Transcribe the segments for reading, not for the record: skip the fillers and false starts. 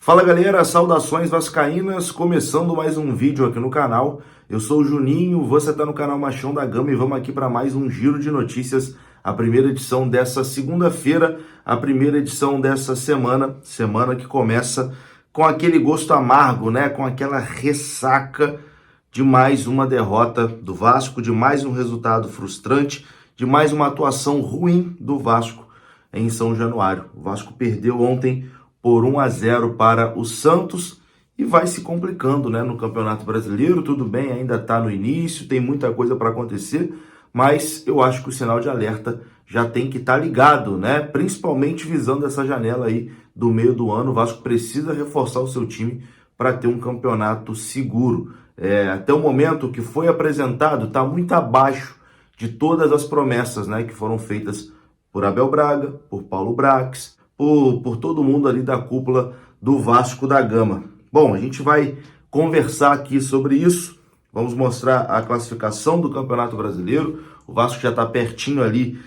Fala galera, saudações vascaínas, começando mais um vídeo aqui no canal. Eu sou o Juninho, você está no canal Machão da Gama e vamos aqui para mais um giro de notícias, a primeira edição dessa segunda-feira, a primeira edição dessa semana que começa com aquele gosto amargo, né? Com aquela ressaca de mais uma derrota do Vasco, de mais um resultado frustrante, de mais uma atuação ruim do Vasco em São Januário. O Vasco perdeu ontem por 1-0 para o Santos e vai se complicando, né, no Campeonato Brasileiro. Tudo bem, ainda está no início, tem muita coisa para acontecer, mas eu acho que o sinal de alerta já tem que estar ligado, né, principalmente visando essa janela aí do meio do ano. O Vasco precisa reforçar o seu time para ter um campeonato seguro. Até o momento que foi apresentado está muito abaixo de todas as promessas, né, que foram feitas por Abel Braga, por Paulo Brax, por todo mundo ali da cúpula do Vasco da Gama. Bom, a gente vai conversar aqui sobre isso, vamos mostrar a classificação do Campeonato Brasileiro. O Vasco já está pertinho ali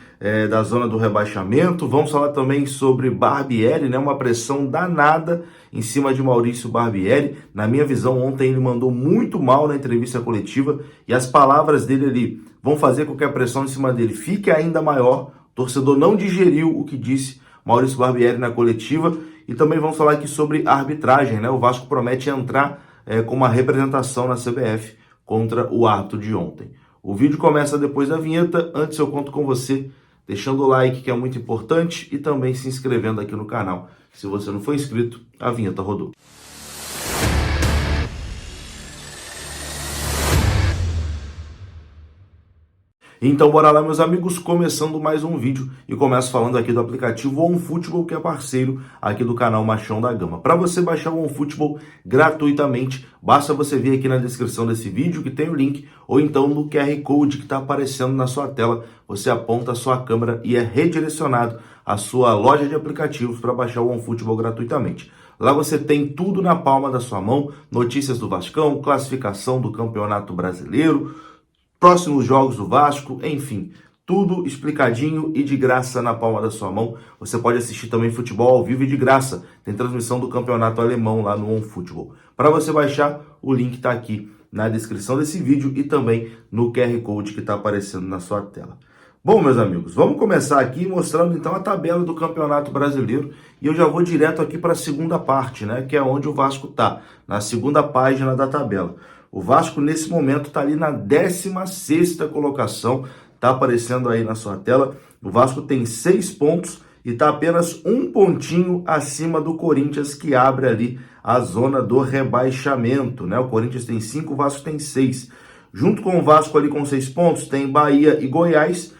da zona do rebaixamento. Vamos falar também sobre Barbieri, né? Uma pressão danada em cima de Maurício Barbieri. Na minha visão, ontem ele mandou muito mal na entrevista coletiva e as palavras dele ali vão fazer com que a pressão em cima dele fique ainda maior. O torcedor não digeriu o que disse Maurício Barbieri na coletiva. E também vamos falar aqui sobre arbitragem, né? O Vasco promete entrar com uma representação na CBF contra o árbitro de ontem. O vídeo começa depois da vinheta. Antes eu conto com você deixando o like, que é muito importante, e também se inscrevendo aqui no canal. Se você não for inscrito, a vinheta rodou. Então bora lá, meus amigos, começando mais um vídeo e começo falando aqui do aplicativo OneFootball, que é parceiro aqui do canal Machão da Gama. Para você baixar o OneFootball gratuitamente, basta você vir aqui na descrição desse vídeo que tem o link, ou então no QR Code que está aparecendo na sua tela. Você aponta a sua câmera e é redirecionado à sua loja de aplicativos para baixar o OneFootball gratuitamente. Lá você tem tudo na palma da sua mão, notícias do Vascão, classificação do Campeonato Brasileiro, próximos jogos do Vasco, enfim, tudo explicadinho e de graça na palma da sua mão. Você pode assistir também futebol ao vivo e de graça. Tem transmissão do campeonato alemão lá no OneFootball. Para você baixar, o link está aqui na descrição desse vídeo e também no QR Code que está aparecendo na sua tela. Bom, meus amigos, vamos começar aqui mostrando então a tabela do Campeonato Brasileiro e eu já vou direto aqui para a segunda parte, né, que é onde o Vasco está, na segunda página da tabela. O Vasco, nesse momento, está ali na 16ª colocação, está aparecendo aí na sua tela. O Vasco tem 6 pontos e está apenas um pontinho acima do Corinthians, que abre ali a zona do rebaixamento, né? O Corinthians tem 5, o Vasco tem 6. Junto com o Vasco ali com 6 pontos, tem Bahia e Goiás.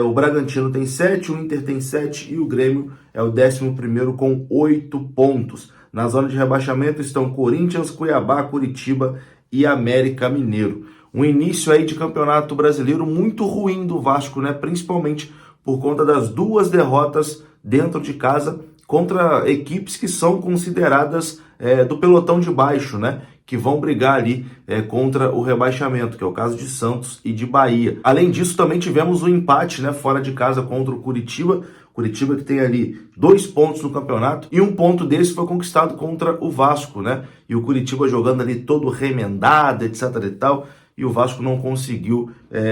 O Bragantino tem 7, o Inter tem 7 e o Grêmio é o 11º com 8 pontos. Na zona de rebaixamento estão Corinthians, Cuiabá, Curitiba e América Mineiro. Um início aí de Campeonato Brasileiro muito ruim do Vasco, né? Principalmente por conta das 2 derrotas dentro de casa contra equipes que são consideradas do pelotão de baixo, né? Que vão brigar ali contra o rebaixamento, que é o caso de Santos e de Bahia. Além disso, também tivemos um empate, né, fora de casa contra o Curitiba. Curitiba que tem ali 2 pontos no campeonato e um ponto desse foi conquistado contra o Vasco, né? E o Curitiba jogando ali todo remendado, etc e tal, e o Vasco não conseguiu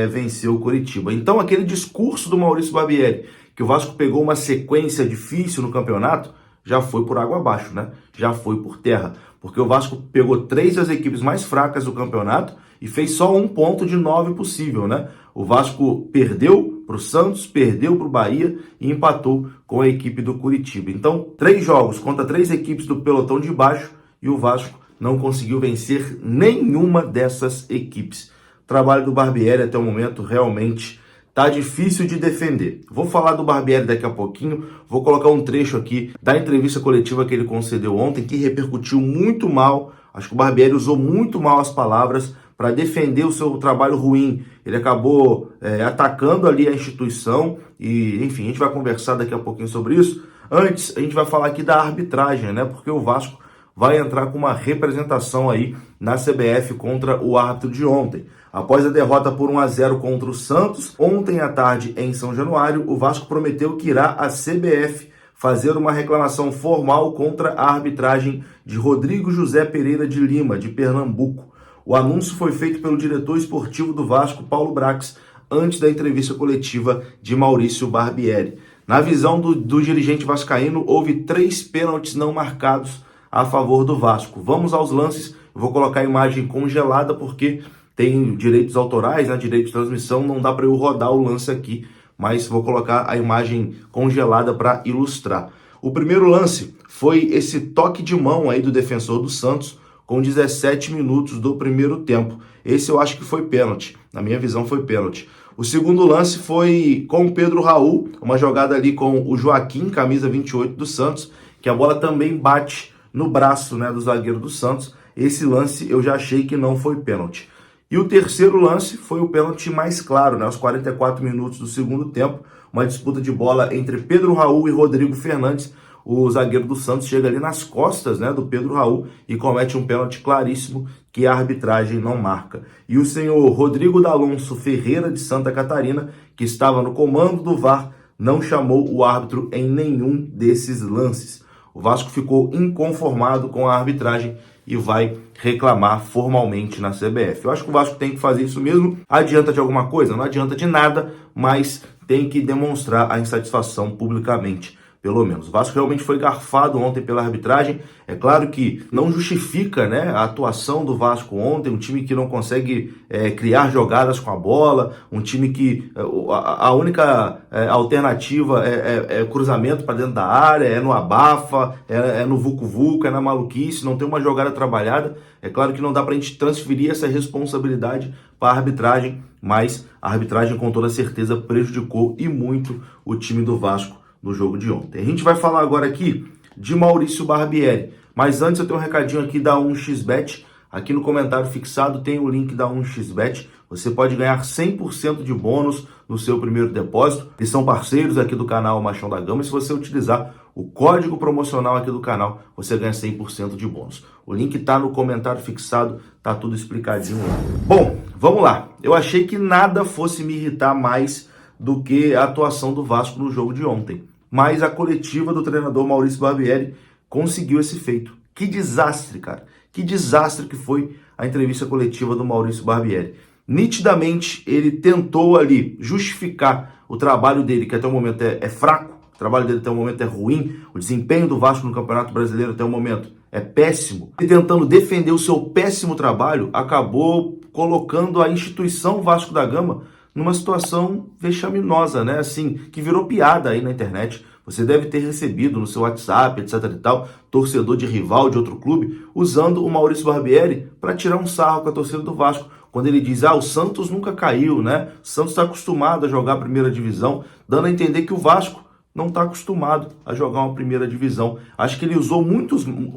vencer o Curitiba. Então aquele discurso do Maurício Barbieri, que o Vasco pegou uma sequência difícil no campeonato, já foi por água abaixo, né? Já foi por terra, porque o Vasco pegou 3 das equipes mais fracas do campeonato e fez só 1 ponto de 9 possível, né? O Vasco perdeu para o Santos, perdeu para o Bahia e empatou com a equipe do Curitiba. Então, 3 jogos contra 3 equipes do pelotão de baixo e o Vasco não conseguiu vencer nenhuma dessas equipes. O trabalho do Barbieri até o momento realmente tá difícil de defender. Vou falar do Barbieri daqui a pouquinho, vou colocar um trecho aqui da entrevista coletiva que ele concedeu ontem, que repercutiu muito mal. Acho que o Barbieri usou muito mal as palavras para defender o seu trabalho ruim. Ele acabou atacando ali a instituição e, enfim, a gente vai conversar daqui a pouquinho sobre isso. Antes, a gente vai falar aqui da arbitragem, né? Porque o Vasco vai entrar com uma representação aí na CBF contra o árbitro de ontem. Após a derrota por 1-0 contra o Santos, ontem à tarde em São Januário, o Vasco prometeu que irá à CBF fazer uma reclamação formal contra a arbitragem de Rodrigo José Pereira de Lima, de Pernambuco. O anúncio foi feito pelo diretor esportivo do Vasco, Paulo Brax, antes da entrevista coletiva de Maurício Barbieri. Na visão do dirigente vascaíno, houve 3 pênaltis não marcados a favor do Vasco. Vamos aos lances. Eu vou colocar a imagem congelada porque tem direitos autorais, né, direito de transmissão, não dá para eu rodar o lance aqui, mas vou colocar a imagem congelada para ilustrar. O primeiro lance foi esse toque de mão aí do defensor do Santos com 17 minutos do primeiro tempo. Esse eu acho que foi pênalti, na minha visão foi pênalti. O segundo lance foi com o Pedro Raul, uma jogada ali com o Joaquim, camisa 28 do Santos, que a bola também bate no braço, né, do zagueiro do Santos. Esse lance eu já achei que não foi pênalti. E o terceiro lance foi o pênalti mais claro, né, aos 44 minutos do segundo tempo, uma disputa de bola entre Pedro Raul e Rodrigo Fernandes. O zagueiro do Santos chega ali nas costas, né, do Pedro Raul e comete um pênalti claríssimo que a arbitragem não marca. E o senhor Rodrigo D'Alonso Ferreira de Santa Catarina, que estava no comando do VAR, não chamou o árbitro em nenhum desses lances. O Vasco ficou inconformado com a arbitragem e vai reclamar formalmente na CBF. Eu acho que o Vasco tem que fazer isso mesmo. Adianta de alguma coisa? Não adianta de nada, mas tem que demonstrar a insatisfação publicamente, pelo menos. O Vasco realmente foi garfado ontem pela arbitragem. É claro que não justifica, né, a atuação do Vasco ontem, um time que não consegue criar jogadas com a bola, um time que a única alternativa é cruzamento para dentro da área, é no abafa, é no vucu-vucu, é na maluquice, não tem uma jogada trabalhada. É claro que não dá para a gente transferir essa responsabilidade para a arbitragem, mas a arbitragem com toda certeza prejudicou e muito o time do Vasco no jogo de ontem. A gente vai falar agora aqui de Maurício Barbieri, mas antes eu tenho um recadinho aqui da 1xBet. Aqui no comentário fixado tem o link da 1xBet. Você pode ganhar 100% de bônus no seu primeiro depósito. Eles são parceiros aqui do canal Machão da Gama e se você utilizar o código promocional aqui do canal, você ganha 100% de bônus. O link tá no comentário fixado, tá tudo explicadinho lá. Bom, vamos lá. Eu achei que nada fosse me irritar mais do que a atuação do Vasco no jogo de ontem. Mas a coletiva do treinador Maurício Barbieri conseguiu esse feito. Que desastre, cara. Que desastre que foi a entrevista coletiva do Maurício Barbieri. Nitidamente, ele tentou ali justificar o trabalho dele, que até o momento é fraco, o trabalho dele até o momento é ruim, o desempenho do Vasco no Campeonato Brasileiro até o momento é péssimo. E tentando defender o seu péssimo trabalho, acabou colocando a instituição Vasco da Gama numa situação vexaminosa, né? Assim, que virou piada aí na internet. Você deve ter recebido no seu WhatsApp, etc e tal, torcedor de rival de outro clube, usando o Maurício Barbieri para tirar um sarro com a torcida do Vasco. Quando ele diz, o Santos nunca caiu, né? O Santos está acostumado a jogar a primeira divisão, dando a entender que o Vasco não está acostumado a jogar uma primeira divisão. Acho que ele usou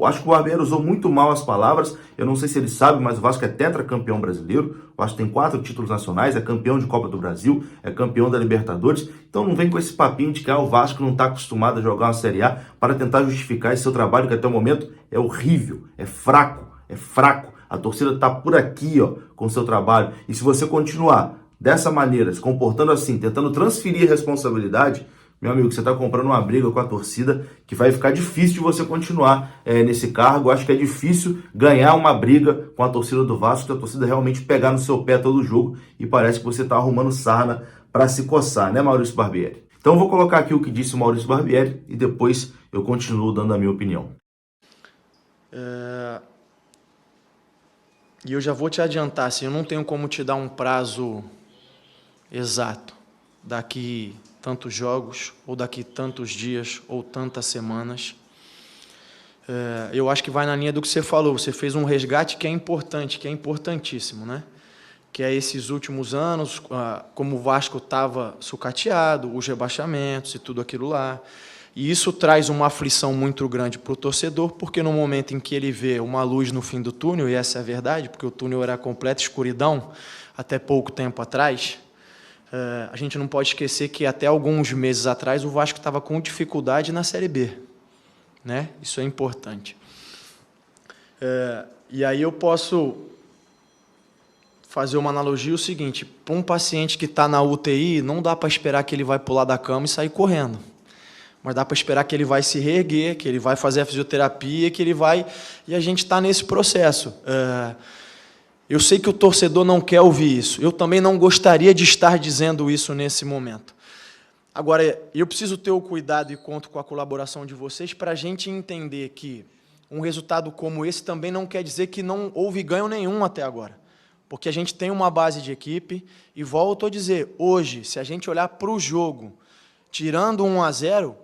acho que o Barbieri usou muito mal as palavras. Eu não sei se ele sabe, mas o Vasco é tetracampeão brasileiro. O Vasco tem 4 títulos nacionais, é campeão de Copa do Brasil, é campeão da Libertadores. Então não vem com esse papinho de que o Vasco não está acostumado a jogar uma Série A para tentar justificar esse seu trabalho, que até o momento é horrível, é fraco, é fraco. A torcida está por aqui, com o seu trabalho. E se você continuar dessa maneira, se comportando assim, tentando transferir a responsabilidade, meu amigo, você está comprando uma briga com a torcida que vai ficar difícil de você continuar nesse cargo. Acho que é difícil ganhar uma briga com a torcida do Vasco, se a torcida realmente pegar no seu pé todo o jogo e parece que você está arrumando sarna para se coçar, né, Maurício Barbieri? Então eu vou colocar aqui o que disse o Maurício Barbieri e depois eu continuo dando a minha opinião. E eu já vou te adiantar, assim, eu não tenho como te dar um prazo exato daqui tantos jogos, ou daqui tantos dias, ou tantas semanas. Eu acho que vai na linha do que você falou. Você fez um resgate que é importante, que é importantíssimo, né? Que é esses últimos anos, como o Vasco estava sucateado, os rebaixamentos e tudo aquilo lá. E isso traz uma aflição muito grande para o torcedor, porque no momento em que ele vê uma luz no fim do túnel, e essa é a verdade, porque o túnel era completa escuridão até pouco tempo atrás, a gente não pode esquecer que até alguns meses atrás o Vasco estava com dificuldade na Série B, né? Isso é importante. E aí eu posso fazer uma analogia o seguinte: para um paciente que está na UTI, não dá para esperar que ele vai pular da cama e sair correndo. mas dá para esperar que ele vai se reerguer, que ele vai fazer a fisioterapia, que ele vai... E a gente está nesse processo. Eu sei que o torcedor não quer ouvir isso. Eu também não gostaria de estar dizendo isso nesse momento. Agora, eu preciso ter o cuidado e conto com a colaboração de vocês para a gente entender que um resultado como esse também não quer dizer que não houve ganho nenhum até agora. Porque a gente tem uma base de equipe e volto a dizer, hoje, se a gente olhar para o jogo, tirando 1-0,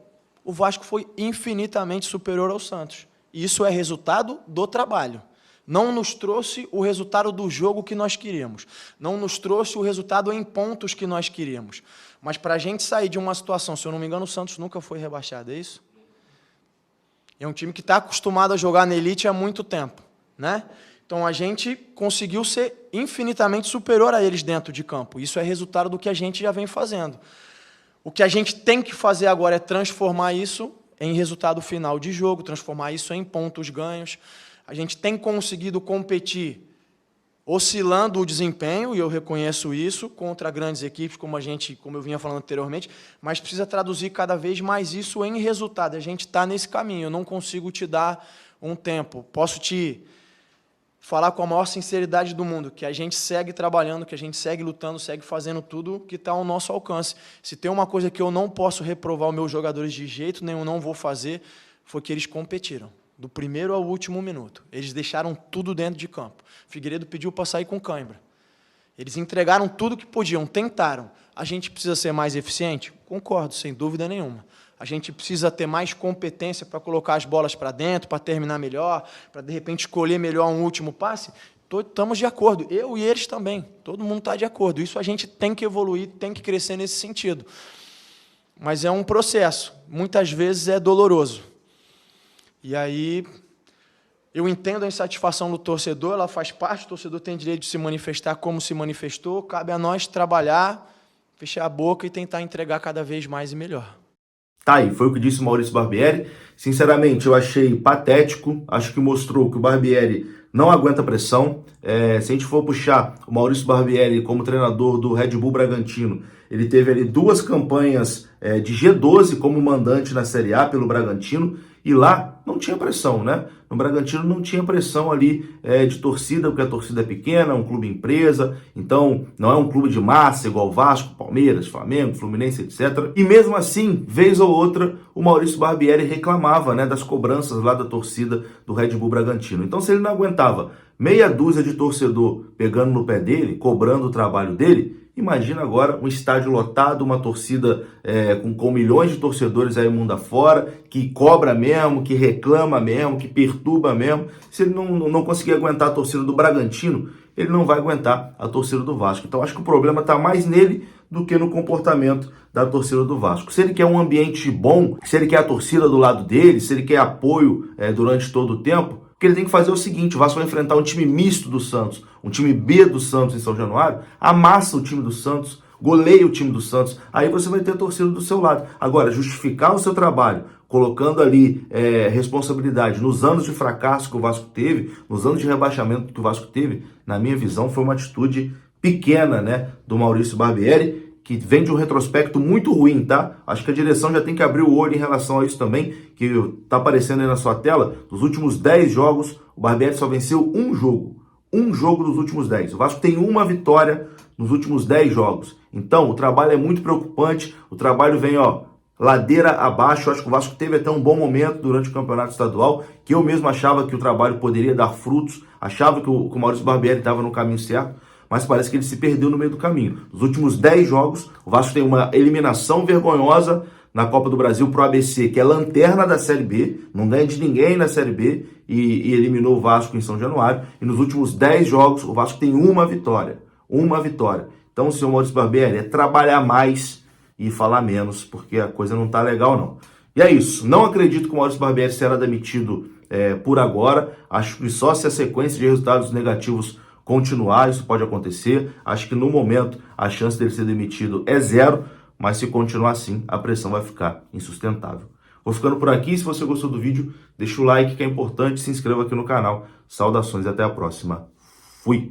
o Vasco foi infinitamente superior ao Santos. E isso é resultado do trabalho. Não nos trouxe o resultado do jogo que nós queríamos. Não nos trouxe o resultado em pontos que nós queríamos. Mas para a gente sair de uma situação, se eu não me engano, o Santos nunca foi rebaixado, é isso? É um time que está acostumado a jogar na elite há muito tempo, né? Então a gente conseguiu ser infinitamente superior a eles dentro de campo. Isso é resultado do que a gente já vem fazendo. O que a gente tem que fazer agora é transformar isso em resultado final de jogo, transformar isso em pontos ganhos. A gente tem conseguido competir oscilando o desempenho, e eu reconheço isso, contra grandes equipes, como eu vinha falando anteriormente, mas precisa traduzir cada vez mais isso em resultado. A gente está nesse caminho, eu não consigo te dar um tempo. Posso te falar com a maior sinceridade do mundo, que a gente segue trabalhando, que a gente segue lutando, segue fazendo tudo que está ao nosso alcance. Se tem uma coisa que eu não posso reprovar os meus jogadores de jeito nenhum, não vou fazer, foi que eles competiram. Do primeiro ao último minuto. Eles deixaram tudo dentro de campo. Figueiredo pediu para sair com cãibra. Eles entregaram tudo que podiam, tentaram. A gente precisa ser mais eficiente? Concordo, sem dúvida nenhuma. A gente precisa ter mais competência para colocar as bolas para dentro, para terminar melhor, para, de repente, escolher melhor um último passe. Estamos de acordo. Eu e eles também. Todo mundo está de acordo. Isso a gente tem que evoluir, tem que crescer nesse sentido. Mas é um processo. Muitas vezes é doloroso. E aí, eu entendo a insatisfação do torcedor, ela faz parte, o torcedor tem direito de se manifestar como se manifestou, cabe a nós trabalhar, fechar a boca e tentar entregar cada vez mais e melhor. Tá aí, foi o que disse o Maurício Barbieri. Sinceramente, eu achei patético, acho que mostrou que o Barbieri não aguenta pressão. Se a gente for puxar o Maurício Barbieri como treinador do Red Bull Bragantino, ele teve ali 2 campanhas de G12 como mandante na Série A pelo Bragantino, e lá não tinha pressão, né? No Bragantino não tinha pressão ali de torcida, porque a torcida é pequena, é um clube empresa, então não é um clube de massa igual Vasco, Palmeiras, Flamengo, Fluminense, etc. E mesmo assim, vez ou outra, o Maurício Barbieri reclamava, né, das cobranças lá da torcida do Red Bull Bragantino. Então, se ele não aguentava meia dúzia de torcedor pegando no pé dele, cobrando o trabalho dele, imagina agora um estádio lotado, uma torcida com milhões de torcedores aí mundo afora, que cobra mesmo, que reclama mesmo, que perturba mesmo. Se ele não conseguir aguentar a torcida do Bragantino, ele não vai aguentar a torcida do Vasco. Então acho que o problema está mais nele do que no comportamento da torcida do Vasco. Se ele quer um ambiente bom, se ele quer a torcida do lado dele, se ele quer apoio durante todo o tempo, o que ele tem que fazer é o seguinte: o Vasco vai enfrentar um time misto do Santos, um time B do Santos em São Januário, amassa o time do Santos, goleia o time do Santos, aí você vai ter a torcida do seu lado. Agora, justificar o seu trabalho, colocando ali responsabilidade nos anos de fracasso que o Vasco teve, nos anos de rebaixamento que o Vasco teve, na minha visão, foi uma atitude pequena, né, do Maurício Barbieri, que vem de um retrospecto muito ruim, tá? Acho que a direção já tem que abrir o olho em relação a isso também, que tá aparecendo aí na sua tela. Dos últimos 10 jogos, o Barbieri só venceu um jogo. Um jogo dos últimos 10. O Vasco tem uma vitória nos últimos 10 jogos. Então, o trabalho é muito preocupante. O trabalho vem, ladeira abaixo. Acho que o Vasco teve até um bom momento durante o campeonato estadual, que eu mesmo achava que o trabalho poderia dar frutos. Achava que o Maurício Barbieri estava no caminho certo, mas parece que ele se perdeu no meio do caminho. Nos últimos 10 jogos, o Vasco tem uma eliminação vergonhosa na Copa do Brasil pro ABC, que é lanterna da Série B, não ganha de ninguém na Série B, e eliminou o Vasco em São Januário. E nos últimos 10 jogos, o Vasco tem uma vitória. Uma vitória. Então, o senhor Maurício Barbieri, é trabalhar mais e falar menos, porque a coisa não tá legal, não. E é isso. Não acredito que o Maurício Barbieri será demitido por agora. Acho que só se a sequência de resultados negativos continuar, isso pode acontecer. Acho que no momento a chance dele ser demitido é 0, mas se continuar assim, a pressão vai ficar insustentável. Vou ficando por aqui. Se você gostou do vídeo, deixa o like que é importante, se inscreva aqui no canal. Saudações e até a próxima. Fui!